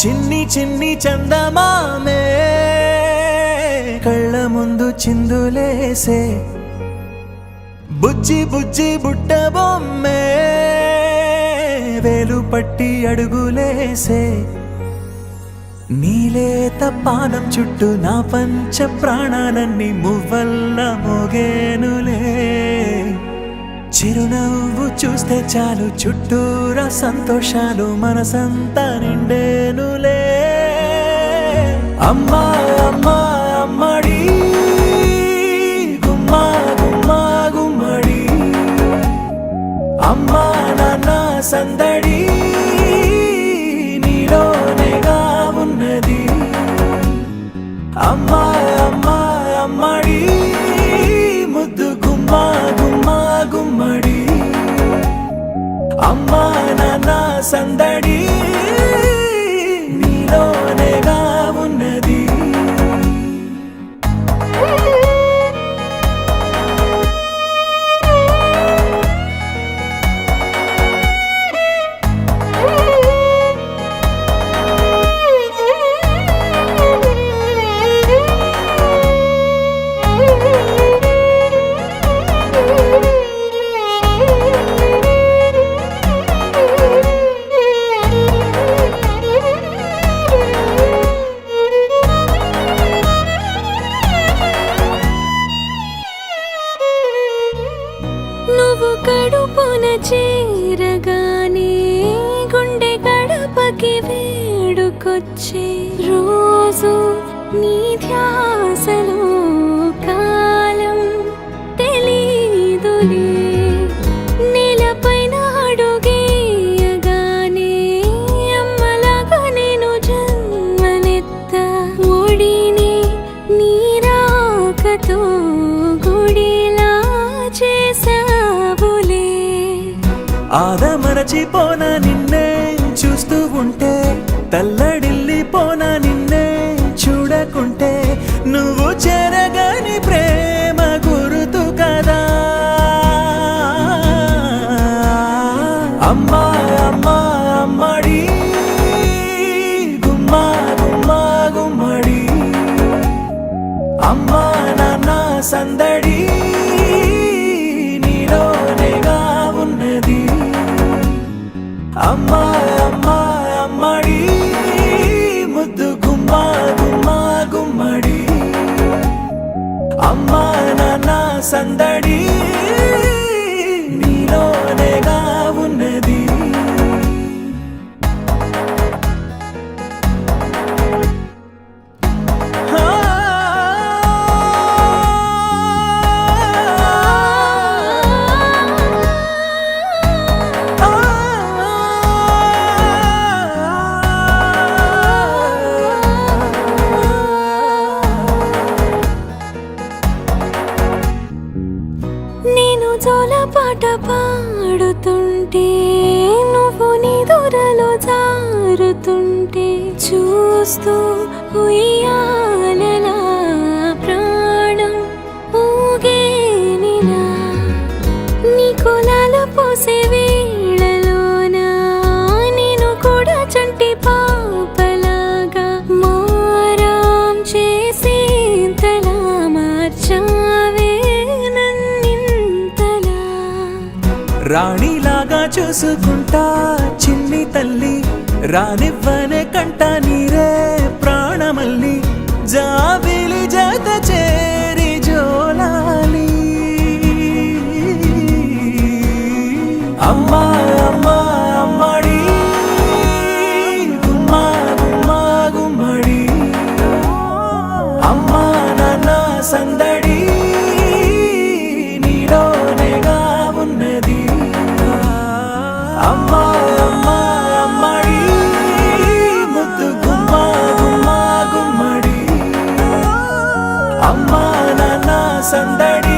చిన్ని చిన్ని చందమామే కళ్ళ ముందు చిందులేసే బుజ్జి బుజ్జి బుట్ట బొమ్మే వేలు పట్టి అడుగులేసే నీలేత పానం చుట్టూ నా పంచ ప్రాణాలన్నీ మువ్వల్ల మోగేనులే చిరునవ్వు చూస్తే చాలు చుట్టూరా సంతోషాలు మనసంతా నిండేనులే అమ్మా అమ్మా అమ్మడి గుమ్మా గుమ్మా గుమ్మడి అమ్మా నాన్న సందడి నీలోనేగా ఉన్నది అమ్మా అమ్మా అమ్మడి ముద్దు గుమ్మా గుమ్మా గుమ్మడి అమ్మా నాన్న సందడి నీలోనేగా ఉన్నది నువ్వు కడుపున చేరగానే గుండె గడపకి వేడుకొచ్చే రోజు నీ ధ్యాసలో కాలం తెలీదులే నేలపైన అడుగేయగానే అమ్మలాగా నేను జన్మనెత్త ఒడిని నీ రాకతో గుడిలా చేసావులే ఆదమరచిపోనా నిన్నే చూస్తూ ఉంటే తల్లడిల్లిపోనా నిన్నే చూడకుంటే నువ్వు చెరగని ప్రేమ గురుతు కదా అమ్మా అమ్మా అమ్మడి గుమ్మా గుమ్మా గుమ్మడి అమ్మా నాన్న సందడి నీలోనేగా ఉన్నది అమ్మా అమ్మా అమ్మడి ముద్దు గుమ్మా గుమ్మా గుమ్మడి అమ్మా నాన్న సందడి నీలోనేగా ఉన్నది నేను జోలపాట పాడుతుంటే నువ్వు నీ దూరలో జారుతుంటే చూస్తూ ఉయ్యాలలా ప్రాణం ఊగేనిలా నీ కులాల పోసే వేళలోన నేను కూడా చంటి పాపలాగా మారాం చేసేంతలా మార్చావే రాణిలాగా చూసుకుంటా చిన్ని తల్లి రానివ్వనే కంట నీరే ప్రాణమల్లి జాబిలి జత చేరి జోలాలి అమ్మా అమ్మా అమ్మడి గుమ్మా గుమ్మా గుమ్మడి అమ్మా నాన్న సందడి నీలోనేగా ఉన్నది అమ్మా అమ్మా అమ్మడి ముద్దు గుమ్మా గుమ్మా గుమ్మడి అమ్మా నాన్న సందడి